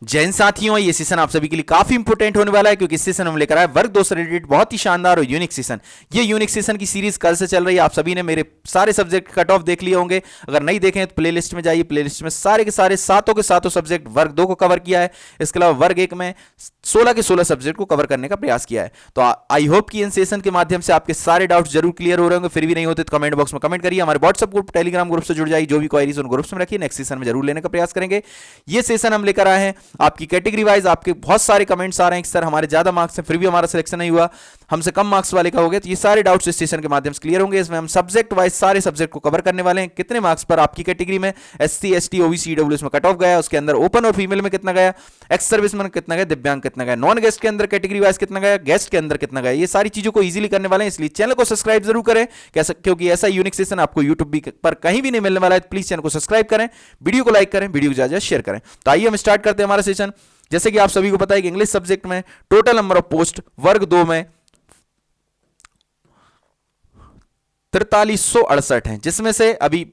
जैन साथियों, ये सेशन आप सभी के लिए काफी इंपोर्टेंट होने वाला है क्योंकि इस सेशन हम लेकर आए वर्ग 2 से रिलेटेड बहुत ही शानदार और यूनिक सेशन। ये यूनिक सेशन की सीरीज कल से चल रही है। आप सभी ने मेरे सारे सब्जेक्ट कट ऑफ देख लिए होंगे। अगर नहीं देखे तो प्लेलिस्ट में जाइए, प्लेलिस्ट में सारे के सारे सातों के सातों सब्जेक्ट वर्ग 2 को कवर किया है। इसके अलावा वर्ग 1 में 16 के 16 सब्जेक्ट को कवर करने का प्रयास किया है। तो आई होप कि इन सेशन के माध्यम से आपके सारे डाउट्स जरूर क्लियर हो रहे होंगे। फिर भी नहीं होते तो कमेंट बॉक्स में कमेंट करिए। हमारे व्हाट्सएप ग्रुप, टेलीग्राम ग्रुप से जुड़ जाइए। जो भी क्वेरीज उन ग्रुप्स में रखिए, नेक्स्ट सेशन में जरूर लेने का प्रयास करेंगे। ये सेशन हम लेकर आए हैं आपकी कैटेगरी वाइज। आपके बहुत सारे कमेंट्स आ रहे हैं कि सर हमारे ज्यादा मार्क्स हैं फिर भी हमारा सिलेक्शन नहीं हुआ, हमसे कम मार्क्स वाले का हो गया। तो ये सारे डाउट्स इस सेशन के माध्यम से क्लियर होंगे। इसमें हम सब्जेक्ट वाइज सारे सब्जेक्ट को कवर करने वाले हैं। कितने मार्क्स पर आपकी कैटेगरी में एससी, एसटी, ओबीसी, ईडब्ल्यूएस में कट ऑफ गया, उसके अंदर ओपन और फीमेल में कितना गया, एक्स सर्विसमैन कितना गया, दिव्यांग कितना गया, नॉन गेस्ट के अंदर कैटेगरी वाइज कितना गया, गेस्ट के अंदर कितना गया, ये सारी चीजों को इजीली करने वाले हैं। इसलिए चैनल को सब्सक्राइब जरूर करें क्योंकि ऐसा यूनिक सेशन आपको यूट्यूब पर कहीं भी नहीं मिलने वाला है। प्लीज चैनल को सब्सक्राइब करें, वीडियो को लाइक करें, वीडियो को ज्यादा शेयर करें। तो आइए हम स्टार्ट करते हैं हमारा सेशन। जैसे कि आप सभी को पता है कि इंग्लिश सब्जेक्ट में टोटल नंबर ऑफ पोस्ट वर्ग 2 में 4368 हैं, जिसमें से अभी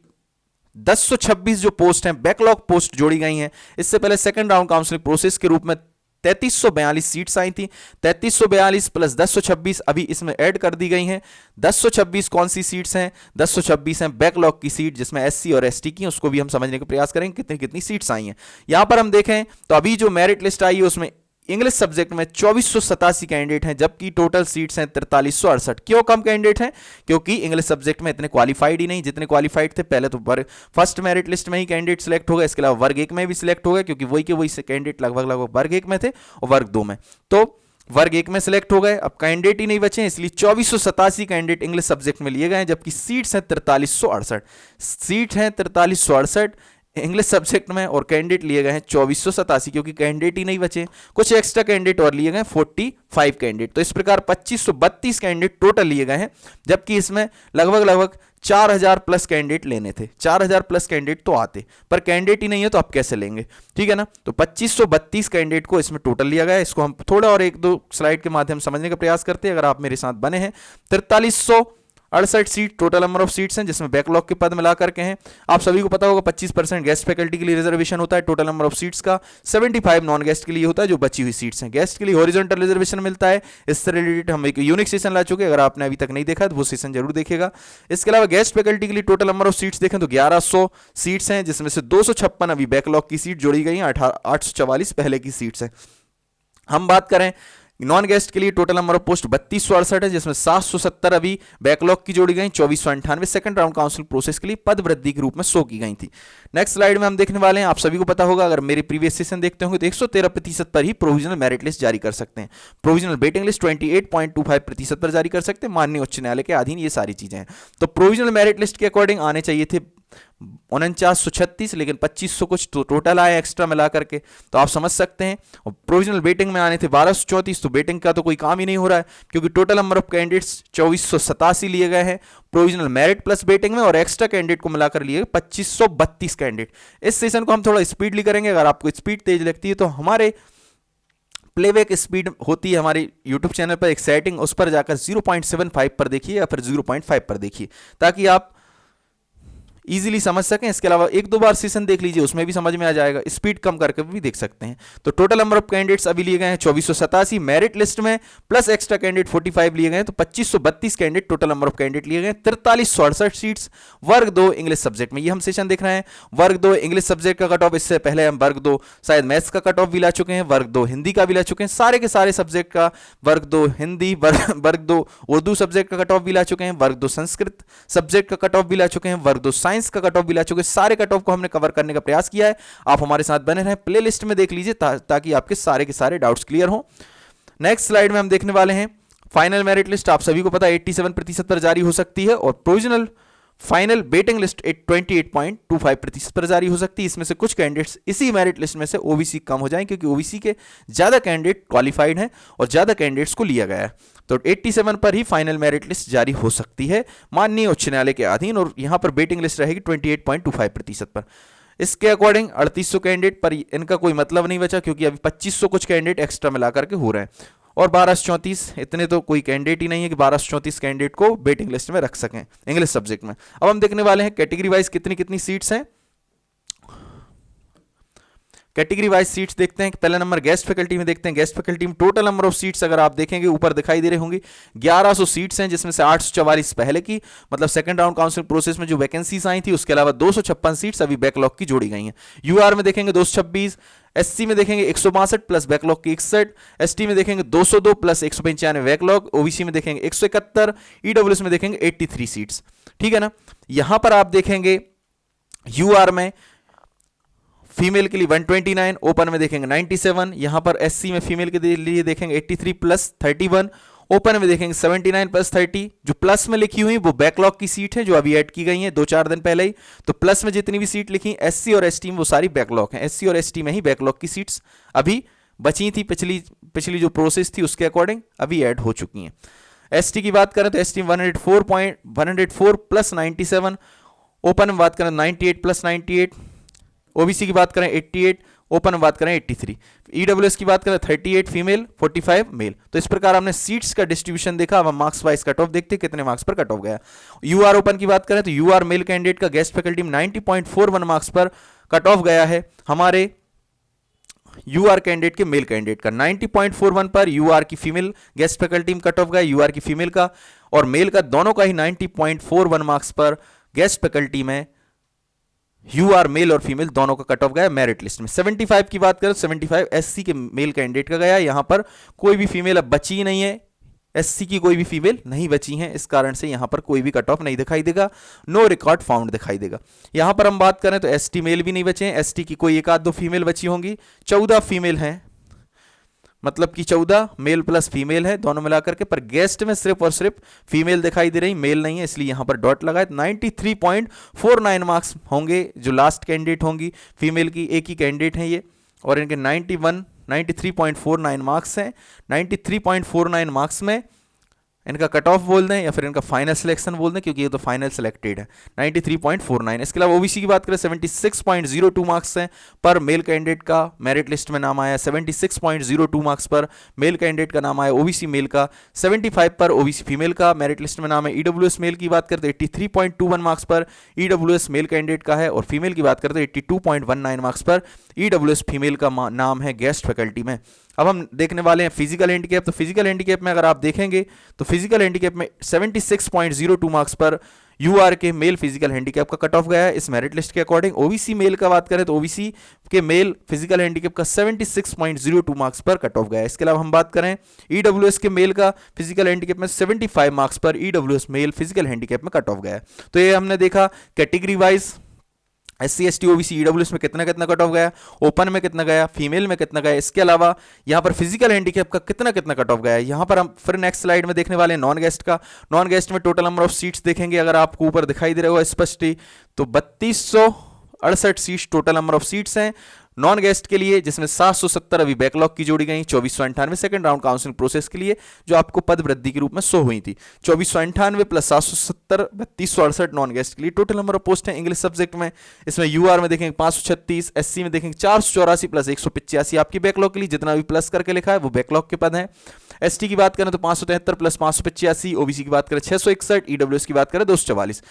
1026 जो पोस्ट हैं बैकलॉग पोस्ट जोड़ी गई हैं। इससे पहले सेकंड राउंड काउंसलिंग प्रोसेस के रूप में 3342 सीट्स आई थी। 3342 प्लस 1026 अभी इसमें ऐड कर दी गई हैं। 1026 कौन सी सीट्स हैं? 1026 हैं बैकलॉग की सीट, जिसमें एससी और एसटी की, उसको भी हम समझने का प्रयास करेंगे कितनी कितनी सीट्स आई हैं। यहां पर हम देखें तो अभी जो मेरिट लिस्ट आई है उसमें इंग्लिश सब्जेक्ट में 2487 कैंडिडेट हैं, जबकि टोटल सीट्स हैं 4368। क्यों कम कैंडिडेट हैं? क्योंकि इंग्लिश सब्जेक्ट में इतने क्वालिफाइड ही नहीं जितने क्वालिफाइड थे पहले। तो फर्स्ट मेरिट लिस्ट में ही कैंडिडेट सिलेक्ट हो गए, इसके अलावा वर्ग 1 में भी सिलेक्ट हो गए क्योंकि वही के वही से कैंडिडेट लगभग वर्ग 1 में थे और वर्ग 2 में। तो वर्ग 1 में सिलेक्ट हो गए, अब कैंडिडेट ही नहीं बचे, इसलिए 2487 कैंडिडेट इंग्लिश सब्जेक्ट में लिए गए हैं, जबकि सीट्स हैं 4368। सीट हैं 4368 इंग्लिश सब्जेक्ट में और कैंडिडेट लिए गए हैं 2487 क्योंकि कैंडिडेट ही नहीं बचे। कुछ एक्स्ट्रा कैंडिडेट और लिए गए 45 कैंडिडेट। तो इस प्रकार 2532 कैंडिडेट टोटल लिए गए हैं, जबकि इसमें लगभग 4000 प्लस कैंडिडेट लेने थे। 4000 प्लस कैंडिडेट तो आते, पर कैंडिडेट ही नहीं है तो आप कैसे लेंगे? ठीक है ना। तो 2532 कैंडिडेट को इसमें टोटल लिया गया है। इसको हम थोड़ा और एक दो स्लाइड के माध्यम से समझने का प्रयास करते हैं, अगर आप मेरे साथ बने हैं। 4368 seat total number of seats हैं, जिसमें बैकलॉग के पद मिला करके हैं। आप सभी को पता होगा 25% गेस्ट फैकल्टी के लिए रिजर्वेशन होता है टोटल नंबर ऑफ सीट्स का। 75 नॉन गेस्ट के लिए होता है, जो बची हुई सीट्स हैं। गेस्ट के लिए हॉरिजॉन्टल रिजर्वेशन मिलता है। इससे रिलेटेड हम एक यूनिक सेशन ला चुके हैं, अगर आपने अभी तक नहीं देखा तो वो सेशन जरूर देखिएगा। इसके अलावा गेस्ट फैकल्टी के लिए टोटल नंबर ऑफ सीट्स देखें तो 1100 सीट्स हैं, जिसमें से 256 अभी बैकलॉग की सीट जोड़ी गई हैं, 844 पहले की सीट्स हैं। हम बात करें नॉन गेस्ट के लिए टोटल नंबर ऑफ पोस्ट 3268 है, जिसमें 770 अभी बैकलॉग की जोड़ी गई, 2498 सेकंड राउंड काउंसिल प्रोसेस के लिए पद वृद्धि के रूप में शो की गई थी। नेक्स्ट स्लाइड में हम देखने वाले हैं, आप सभी को पता होगा, अगर मेरे प्रीवियस सेशन देखते होंगे तो 113% पर ही प्रोविजनल मेरिट लिस्ट जारी कर सकते हैं। प्रोविजनल वेटिंग लिस्ट 28.25% पर जारी कर सकते हैं। माननीय उच्च न्यायालय के अधीन ये सारी चीजें हैं। तो प्रोविजनल मेरिट लिस्ट के अकॉर्डिंग आने चाहिए थे 4936, लेकिन 2500 कुछ तो टोटल आए एक्स्ट्रा मिला करके, तो आप समझ सकते हैं। और प्रोविजनल वेटिंग में आने थे 1234, तो वेटिंग का तो कोई काम ही नहीं हो रहा है क्योंकि टोटल नंबर ऑफ कैंडिडेट्स 2487 लिए गए हैं प्रोविजनल मेरिट प्लस वेटिंग में, और एक्स्ट्रा कैंडिडेट को मिलाकर लिए 2532 कैंडिडेट। इस सेशन को हम थोड़ा स्पीडली करेंगे। अगर आपको स्पीड तेज लगती है तो हमारे प्लेबैक स्पीड होती है हमारे YouTube चैनल पर एक सेटिंग, उस पर जाकर 0.75 पर देखिए या फिर 0.5 पर देखिए, ताकि आप इजीली समझ सकें। इसके अलावा एक दो बार सेशन देख लीजिए, उसमें भी समझ में आ जाएगा। स्पीड कम करके भी देख सकते हैं। तो टोटल नंबर ऑफ कैंडिडेट्स अभी लिए गए हैं 2487, मेरिट लिस्ट में प्लस एक्स्ट्रा कैंडिडेट 45 लिए गए हैं, तो 2532 candidate total number of candidate लिए गए। 4368 सीट्स वर्ग 2 इंग्लिश सब्जेक्ट में, ये हम सेशन देख रहे हैं। वर्ग 2 इंग्लिश सब्जेक्ट का कट ऑफ, इससे पहले हम वर्ग 2 शायद मैथ्स का कट ऑफ भी ला चुके हैं, वर्ग 2 हिंदी का भी ला चुके हैं, सारे के सारे सब्जेक्ट का वर्ग 2 हिंदी, वर्ग 2 उर्दू सब्जेक्ट का कट ऑफ भी ला चुके हैं, वर्ग 2 संस्कृत सब्जेक्ट का कट ऑफ भी ला चुके हैं, वर्ग 2 साइंस का कट ऑफ भी ला चुके हैं। सारे कट ऑफ को हमने कवर करने का प्रयास किया है। आप हमारे साथ बने रहें, प्लेलिस्ट में देख लीजिए ताकि आपके सारे के सारे डाउट्स क्लियर हो। नेक्स्ट स्लाइड में हम देखने वाले हैं फाइनल मेरिट लिस्ट। आप सभी को पता है 87% पर जारी हो सकती है, और प्रोविजनल फाइनल वेटिंग लिस्ट 28.25% पर जारी हो सकती है। इसमें से कुछ कैंडिडेट्स इसी मेरिट लिस्ट में से ओबीसी कम हो जाएं, क्योंकि ओबीसी के ज्यादा कैंडिडेट क्वालिफाइड हैं और ज्यादा कैंडिडेट्स को लिया गया है। तो 87 पर ही फाइनल मेरिट लिस्ट जारी हो सकती है माननीय उच्च न्यायालय के अधीन, और यहां पर वेटिंग लिस्ट रहेगी 28.25% पर। इसके अकॉर्डिंग 3800 कैंडिडेट पर इनका कोई मतलब नहीं बचा, क्योंकि अभी 2500 कुछ कैंडिडेट एक्स्ट्रा मिला करके हो रहे हैं, और 1234 इतने तो कोई कैंडिडेट ही नहीं है कि 1234 कैंडिडेट को वेटिंग लिस्ट में रख सकें इंग्लिश सब्जेक्ट में। अब हम देखने वाले हैं कैटेगरी वाइज कितनी कितनी सीट्स हैं। कैटेगरी वाइज सीट्स देखते हैं। पहला नंबर गेस्ट फैकल्टी में देखते हैं। गेस्ट फैकल्टी में टोटल नंबर ऑफ सीट्स अगर आप देखेंगे ऊपर दिखाई दे रही होंगी 1100 सीट्स हैं, जिसमें से 844 पहले की मतलब सेकंड राउंड काउंसिलिंग प्रोसेस में जो वैकेंसीज आई थी, उसके अलावा 256 सीट्स अभी बैकलॉग की जोड़ी गई हैं। यूआर में देखेंगे 226, एससी में देखेंगे 162 प्लस बैकलॉग की 61, एसटी में देखेंगे 202 प्लस 195 बैकलॉग, ओबीसी में देखेंगे 171, ईडब्ल्यूएस में देखेंगे 83 सीट्स। ठीक है ना। यहां पर आप देखेंगे यूआर में फीमेल के लिए 129, ओपन में देखेंगे 97, यहां पर एससी में फीमेल के लिए देखेंगे 83 प्लस 31, ओपन में देखेंगे 79 प्लस 30। जो प्लस में लिखी हुई वो बैकलॉग की सीट है जो अभी ऐड की गई है 2-4 दिन पहले ही। तो प्लस में जितनी भी सीट लिखी एससी और एसटी में वो सारी बैकलॉग हैं। एससी और एसटी में ही बैकलॉग की सीट्स अभी बची थी, पिछली जो प्रोसेस थी उसके अकॉर्डिंग अभी ऐड हो चुकी हैं। एसटी की बात करें तो एसटी में 104 प्लस 97, ओपन में बात करें 98 प्लस 98, ओबीसी की बात करें 88, ओपन में बात करें 83, ईडब्ल्यूएस की बात करें 38 फीमेल 45 मेल। तो इस प्रकार हमने सीट्स का डिस्ट्रीब्यूशन देखा। अब हम मार्क्स वाइज कट ऑफ देखते हैं कितने मार्क्स पर कट ऑफ गया। यूआर ओपन की बात करें तो यूआर मेल कैंडिडेट का गेस्ट फैकल्टी में 90.41 मार्क्स पर कट ऑफ गया है। हमारे यूआर कैंडिडेट के मेल कैंडिडेट का 90.41 पर, यूआर की फीमेल गेस्ट फैकल्टी में कट ऑफ गया, यूआर की फीमेल का और मेल का दोनों का ही 90.41 मार्क्स पर गेस्ट फैकल्टी में यूआर मेल और फीमेल दोनों का कट ऑफ गया मेरिट लिस्ट में। 75 की बात करें 75 एससी के मेल कैंडिडेट का गया। यहां पर कोई भी फीमेल अब बची ही नहीं है, एससी की कोई भी फीमेल नहीं बची है, इस कारण से यहां पर कोई भी कट ऑफ नहीं दिखाई देगा, नो रिकॉर्ड फाउंड दिखाई देगा। यहां पर हम बात करें तो एसटी मेल भी नहीं बचे हैं, एसटी की कोई एक आध दो फीमेल बची होंगी, 14 फीमेल हैं, मतलब कि 14 मेल प्लस फीमेल है दोनों मिलाकर के, पर गेस्ट में सिर्फ और सिर्फ फीमेल दिखाई दे रही, मेल नहीं है, इसलिए यहां पर डॉट लगाए। 93.49 मार्क्स होंगे जो लास्ट कैंडिडेट होंगी, फीमेल की एक ही कैंडिडेट है ये, और इनके 93.49 मार्क्स हैं। 93.49 मार्क्स में इनका कट ऑफ बोल दें या फिर इनका फाइनल सिलेक्शन बोल दें, क्योंकि ये तो फाइनल सिलेक्टेड है 93.49। इसके अलावा ओबीसी की बात करें 76.02 मार्क्स हैं पर मेल कैंडिडेट का मेरिट लिस्ट में नाम आया, 76.02 मार्क्स पर मेल कैंडिडेट का नाम आया ओबीसी मेल का, 75 पर ओबीसी फीमेल का मेरिट लिस्ट में नाम है। ईडब्ल्यूएस मेल की बात करते 83.21 मार्क्स पर ईडब्ल्यूएस मेल कैंडिडेट का है, और फीमेल की बात करते 82.19 मार्क्स पर ईडब्ल्यूएस फीमेल का नाम है गेस्ट फैकल्टी में। अब हम देखने वाले हैं फिजिकल हैंडीकैप। तो फिजिकल हैंडीकैप में अगर आप देखेंगे तो फिजिकल हैंडीकैप में 76.02 मार्क्स पर यूआर के मेल फिजिकल हैंडीकैप का कट ऑफ गया है इस मेरिट लिस्ट के अकॉर्डिंग। ओबीसी मेल का बात करें तो ओबीसी के मेल फिजिकल हैंडीकैप का 76.02 मार्क्स पर कट ऑफ गया है। इसके अलावा हम बात करें ईडब्ल्यूएस के मेल का फिजिकल हैंडीकैप में 75 मार्क्स पर ईडब्ल्यूएस मेल फिजिकल हैंडीकैप में कट ऑफ गया है। तो ये हमने देखा category wise SC ST OBC EWS में कितना कितना कट ऑफ गया, ओपन में कितना गया, फीमेल में कितना गया। इसके अलावा यहां पर फिजिकल हैंडीकैप का कितना कितना कट ऑफ गया है। यहां पर हम फिर नेक्स्ट स्लाइड में देखने वाले हैं नॉन गेस्ट का। नॉन गेस्ट में टोटल नंबर ऑफ सीट्स देखेंगे, अगर आपको ऊपर दिखाई दे रहा होगा स्पष्ट ही, तो 3268 seats total number of seats हैं नॉन गेस्ट के लिए, जिसमें 770 अभी बैकलॉग की जोड़ी गई, 2498 सेकंड राउंड काउंसिलिंग प्रोसेस के लिए जो आपको पद वृद्धि के रूप में शो हुई थी। 2498 प्लस 770 3268 नॉन गेस्ट के लिए टोटल नंबर ऑफ पोस्ट है इंग्लिश सब्जेक्ट में। इसमें यूआर में देखेंगे 536, एससी में देखेंगे 484 प्लस 185 आपकी बैकलॉग के लिए, जितना भी प्लस करके लिखा है वो बैकलॉग के पद हैं। एसटी की बात करें तो 573 प्लस 585, ओबीसी की बात करें 661, ईडब्ल्यूएस की बात करें 244।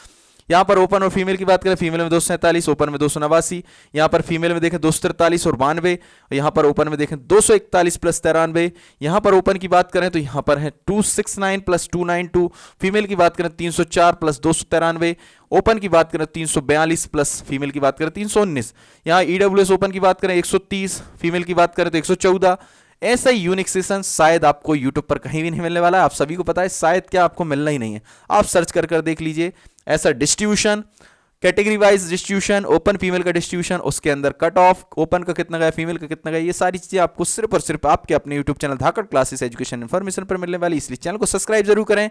यहां पर ओपन और फीमेल की बात करें, फीमेल में 247, ओपन में 289, यहां पर फीमेल में देखें 243 और 92, यहां पर ओपन में देखें 241 प्लस 93, यहां पर ओपन की बात करें तो यहां पर है 269 प्लस 292, फीमेल की बात करें 304 प्लस 293, ओपन की बात करें 342 प्लस फीमेल की बात करें 319, यहां ईडब्ल्यूएस ओपन की बात करें 130, फीमेल की बात करें तो 114। ऐसा ही यूनिक सेशन शायद आपको YouTube पर कहीं भी नहीं मिलने वाला है, आप सभी को पता है, शायद क्या आपको मिलना ही नहीं है। आप सर्च कर देख लीजिए ऐसा distribution, category wise distribution, open female का डिस्ट्रीब्यूशन, उसके अंदर कट ऑफ, ओपन का कितना गया, फीमेल का कितना गया, ये सारी चीजें आपको सिर्फ और सिर्फ आपके अपने यूट्यूब चैनल धाकड़ क्लासेस एजुकेशन इन्फॉर्मेशन पर मिलने वाली। इसलिए चैनल को सब्सक्राइब जरूर करें,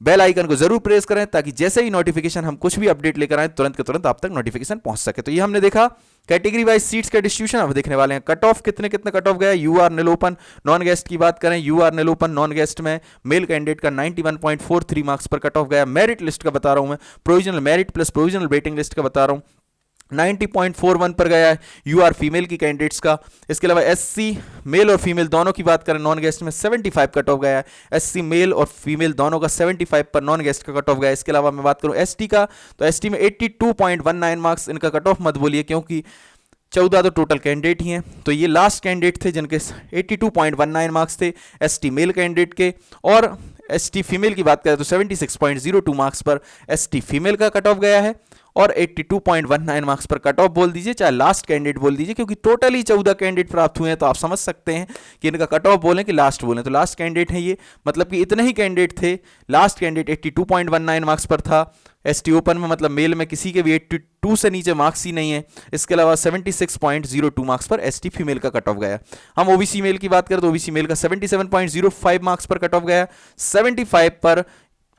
बेल आइकन को जरूर प्रेस करें, ताकि जैसे ही नोटिफिकेशन हम कुछ भी अपडेट लेकर आए तुरंत के तुरंत आप तक नोटिफिकेशन पहुंच सके। तो ये हमने देखा कैटेगरी वाइज सीट्स का डिस्ट्रीब्यूशन। अब देखने वाले हैं कट ऑफ कितने कितने कट ऑफ गया। यूआर नील ओपन नॉन गेस्ट की बात करें, यूआर नील ओपन नॉन गेस्ट में मेल कैंडिडेट का 91.43 मार्क्स पर कट ऑफ गया। मेरिट लिस्ट का बता रहा हूं मैं, provisional merit plus provisional waiting list का बता रहा हूं, 90.41 पर गया है यूआर फीमेल की कैंडिडेट्स का। इसके अलावा एससी मेल और फीमेल दोनों की बात करें, नॉन गेस्ट में 75 कट ऑफ गया है। एससी मेल और फीमेल दोनों का 75 पर नॉन गेस्ट का कट ऑफ गया है। इसके अलावा मैं बात करूं एसटी का, तो एसटी में 82.19 मार्क्स, इनका कट ऑफ मत बोलिए क्योंकि 14 तो टोटल कैंडिडेट ही हैं। तो ये लास्ट कैंडिडेट थे जिनके 82.19 मार्क्स थे एसटी मेल कैंडिडेट के, और एसटी फीमेल की बात करें तो 76.02 मार्क्स पर एसटी फीमेल का कट ऑफ गया है, और 82.19 मार्क्स पर कट ऑफ बोल दीजिए, चाहे लास्ट कैंडिडेट बोल दीजिए, क्योंकि टोटल ही 14 कैंडिडेट प्राप्त हुए हैं, तो आप समझ सकते हैं कि इनका कट ऑफ बोलें कि लास्ट बोलें, तो लास्ट कैंडिडेट है ये, मतलब कि इतने ही कैंडिडेट थे। लास्ट कैंडिडेट 82.19 मार्क्स पर था एसटी ओपन में, मतलब मेल में किसी के भी 82 से नीचे मार्क्स ही नहीं है। इसके अलावा 76.02 मार्क्स पर एसटी फीमेल का कट ऑफ गया। हम ओबीसी मेल की बात करें तो ओबीसी मेल का 77.05 मार्क्स पर कट ऑफ गया, 75 पर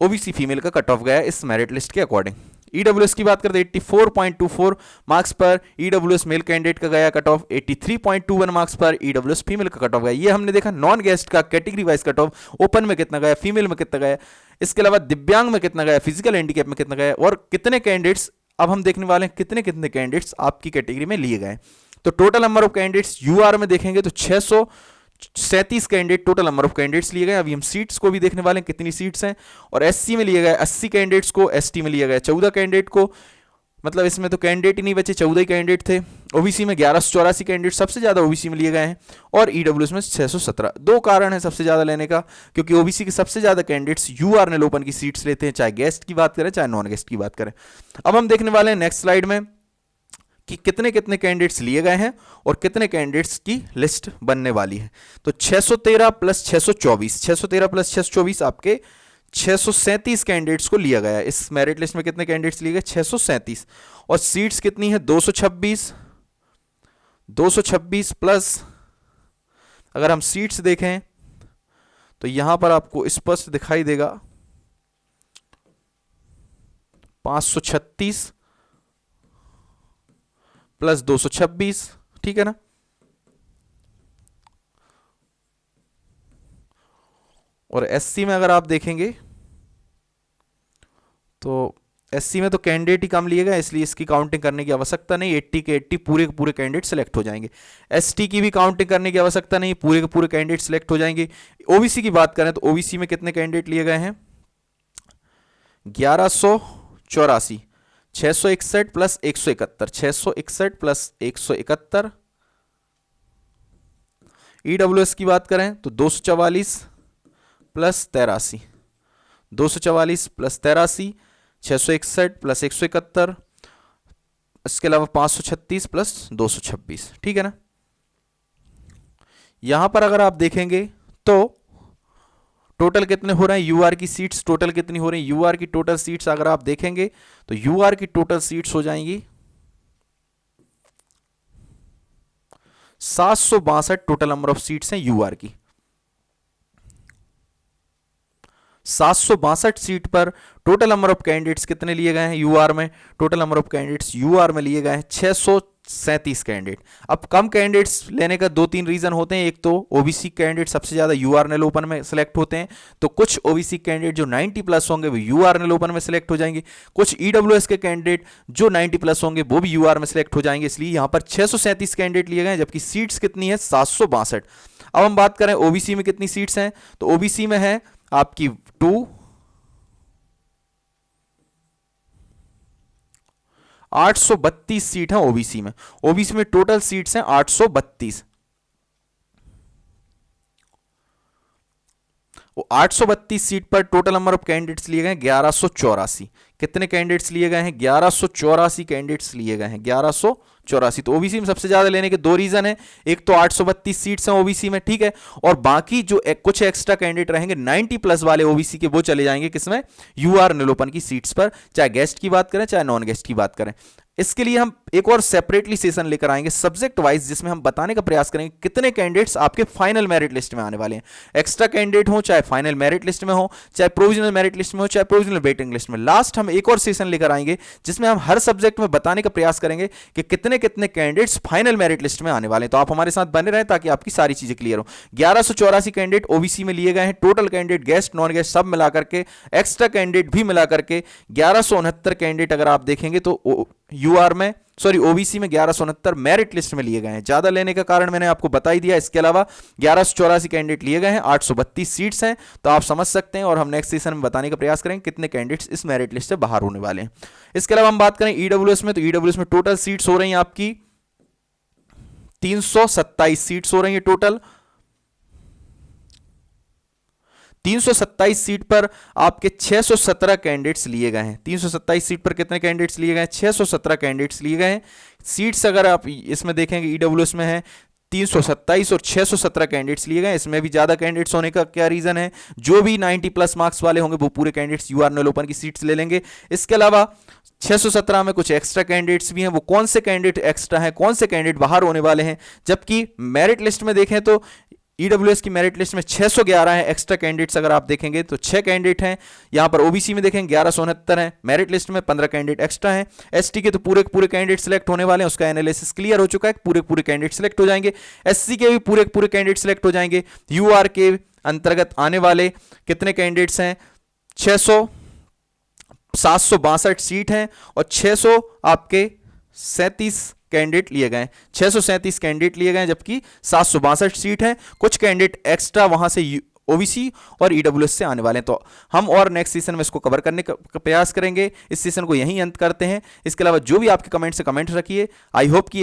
ओबीसी फीमेल का कट ऑफ गया इस मेरिट लिस्ट के अकॉर्डिंग। ईडब्ल्यूएस की बात करते 84.24 मार्क्स पर ईडब्ल्यूएस मेल कैंडिडेट का गया कट ऑफ, 83.21 मार्क्स पर ईडब्ल्यूएस फीमेल का कट ऑफ गया। ये हमने देखा नॉन गेस्ट का category wise cut off, open में कितना गया, फीमेल में कितना गया, इसके अलावा दिव्यांग में कितना गया, फिजिकल हैंडीकैप में कितना गया, और कितने कैंडिडेट्स अब हम देखने वाले हैं कितने कितने कैंडिडेट्स आपकी कैटेगरी में लिए गए। तो total number of candidates UR में देखेंगे तो 637 candidate total number of candidates लिए गए। अभी हम सीट्स को भी देखने वाले हैं कितनी सीट्स हैं, और एससी में लिए गए 80 कैंडिडेट्स को, एसटी में लिए गए 14 कैंडिडेट को, मतलब इसमें तो कैंडिडेट ही नहीं बचे, 14 ही कैंडिडेट थे। ओबीसी में 1184 कैंडिडेट सबसे ज्यादा ओबीसी में लिए गए हैं, और ईडब्ल्यूएस में 617। दो कारण है सबसे ज्यादा लेने का, क्योंकि ओबीसी के सबसे ज्यादा कैंडिडेट्स यूआर ने ओपन की सीट्स लेते हैं, चाहे गेस्ट की बात करें चाहे नॉन गेस्ट की बात करें। अब हम देखने वाले हैं नेक्स्ट स्लाइड में कि कितने कितने कैंडिडेट्स लिए गए हैं और कितने कैंडिडेट्स की लिस्ट बनने वाली है। तो 613 प्लस 624, 613 प्लस 624 आपके 637 कैंडिडेट्स को लिया गया है। इस मेरिट लिस्ट में कितने कैंडिडेट्स लिए गए, 637, और सीट्स कितनी है 226, 226 प्लस अगर हम सीट्स देखें तो यहां पर आपको स्पष्ट दिखाई देगा 536 प्लस 226, ठीक है ना। और एससी में अगर आप देखेंगे तो एससी में तो कैंडिडेट ही कम लिए गए, इसलिए इसकी काउंटिंग करने की आवश्यकता नहीं, 80 के 80 पूरे के पूरे कैंडिडेट सेलेक्ट हो जाएंगे। एसटी की भी काउंटिंग करने की आवश्यकता नहीं, पूरे के पूरे कैंडिडेट सेलेक्ट हो जाएंगे। ओबीसी की बात करें तो ओबीसी में कितने कैंडिडेट लिए गए हैं, 1184, 661 प्लस 171, 661 प्लस 171। ईडब्ल्यूएस की बात करें तो 244 प्लस 83, 244 प्लस 83, 661 प्लस 171, इसके अलावा 536 प्लस 226, ठीक है ना। यहां पर अगर आप देखेंगे तो टोटल कितने हो रहे हैं, यूआर की सीट्स टोटल कितनी हो रही है, यूआर की टोटल सीट्स अगर आप देखेंगे तो यूआर की टोटल सीट्स हो जाएंगी 762 टोटल नंबर ऑफ सीट्स हैं यूआर की। 762 सीट पर टोटल नंबर ऑफ कैंडिडेट्स कितने लिए गए हैं यूआर में, total number of candidates UR में लिए गए हैं 637 कैंडिडेट। अब कम कैंडिडेट्स लेने का दो तीन रीजन होते हैं, एक तो ओबीसी कैंडिडेट सबसे ज्यादा यूआरएल ओपन में सिलेक्ट होते हैं, तो कुछ ओबीसी कैंडिडेट जो 90 प्लस होंगे वो यूआरएल ओपन में सिलेक्ट हो जाएंगे, कुछ ईडब्ल्यूएस के कैंडिडेट जो 90 प्लस होंगे वो भी यूआर में सिलेक्ट हो जाएंगे, इसलिए यहां पर 637 कैंडिडेट लिए गए, जबकि सीट्स कितनी है 762। अब हम बात करें ओबीसी में कितनी सीट्स हैं, तो ओबीसी में है आपकी 832 सीट है ओबीसी में, ओबीसी में टोटल सीट्स हैं 832। 832 सीट पर टोटल नंबर ऑफ कैंडिडेट्स लिए गए 1184। कितने कैंडिडेट्स लिए गए हैं, 1184 कैंडिडेट्स लिए गए हैं, 1184। तो ओबीसी में सबसे ज्यादा लेने के दो रीजन है, एक तो 832 सीट्स हैं ओबीसी में, ठीक है, और बाकी जो कुछ एक्स्ट्रा कैंडिडेट रहेंगे 90 प्लस वाले ओबीसी के, वो चले जाएंगे किसमें, यूआर निलोपन की सीट्स पर, चाहे गेस्ट की बात करें चाहे नॉन गेस्ट की बात करें। इसके लिए हम एक और सेपरेटली सेशन लेकर आएंगे सब्जेक्ट वाइज, जिसमें हम बताने का प्रयास करेंगे कितने कैंडिडेट्स आपके फाइनल मेरिट लिस्ट में आने वाले हैं, एक्स्ट्रा कैंडिडेट हो चाहे फाइनल मेरिट लिस्ट में हो, चाहे प्रोविजनल मेरिट लिस्ट में हो, चाहे प्रोविजनल वेटिंग लिस्ट में। लास्ट हम एक और सेशन लेकर आएंगे जिसमें हम हर सब्जेक्ट में बताने का प्रयास करेंगे कि कितने कितने कैंडिडेट्स फाइनल मेरिट लिस्ट में आने वाले हैं। तो आप हमारे साथ बने रहें ताकि आपकी सारी चीजें क्लियर हो। 1184 कैंडिडेट ओबीसी में लिए गए हैं, total candidate guest non guest सब मिलाकर के, एक्स्ट्रा कैंडिडेट भी मिलाकर के 1169 कैंडिडेट अगर आप देखेंगे तो यूआर में ओबीसी में 1169 मेरिट लिस्ट में लिए गए हैं। ज्यादा लेने का कारण मैंने आपको बता ही दिया। इसके अलावा 1184 कैंडिडेट लिए गए हैं, 832 सीट्स हैं, तो आप समझ सकते हैं, और हम नेक्स्ट सेशन में बताने का प्रयास करेंगे कितने कैंडिडेट्स इस मेरिट लिस्ट से बाहर होने वाले हैं। इसके अलावा हम बात करें ईडब्ल्यूएस में, तो ईडब्ल्यूएस में टोटल सीट्स हो रही हैं आपकी 327 सीट्स हो रही है टोटल। 327 सीट पर आपके 617 कैंडिडेट्स लिए गए हैं। 327 सीट पर कितने कैंडिडेट्स लिए गए हैं? 617 कैंडिडेट्स लिए गए हैं। सीट्स अगर आप इसमें देखेंगे ईडब्ल्यूएस में है 327 और 617 कैंडिडेट्स लिए गए। इसमें भी ज्यादा कैंडिडेट्स होने का क्या रीजन है? जो भी 90 प्लस मार्क्स वाले होंगे वो पूरे कैंडिडेट्स यूआरएल ओपन की सीट्स ले लेंगे। इसके अलावा 617 में कुछ एक्स्ट्रा कैंडिडेट्स भी हैं। वो कौन से कैंडिडेट एक्स्ट्रा हैं, कौन से कैंडिडेट बाहर होने वाले हैं? जबकि मेरिट लिस्ट में देखें तो ईडब्ल्यूएस की मेरिट लिस्ट में 611 है एक्स्ट्रा कैंडिडेट्स। अगर आप देखेंगे तो 6 कैंडिडेट हैं। यहां पर ओबीसी में देखें 1169 है, मेरिट लिस्ट में 15 कैंडिडेट एक्स्ट्रा हैं। एसटी के तो पूरे पूरे कैंडिडेट सिलेक्ट होने वाले हैं, उसका एनालिसिस क्लियर हो चुका है, पूरे पूरे कैंडिडेट सिलेक्ट हो जाएंगे। एससी के भी पूरे पूरे कैंडिडेट सिलेक्ट हो जाएंगे। यूआर के अंतर्गत आने वाले कितने कैंडिडेट्स हैं? 762 सीट हैं और 600 आपके 37 कैंडिडेट लिए गए। 637 कैंडिडेट लिए गए जबकि 762 सीट हैं। कुछ कैंडिडेट एक्स्ट्रा वहां से ओबीसी और ईडब्ल्यूएस से आने वाले हैं। तो हम और नेक्स्ट सीजन में इसको कवर करने का प्रयास करेंगे। इस सीजन को यहीं अंत करते हैं। इसके अलावा जो भी आपके कमेंट्स से कमेंट रखिए। आई होप कि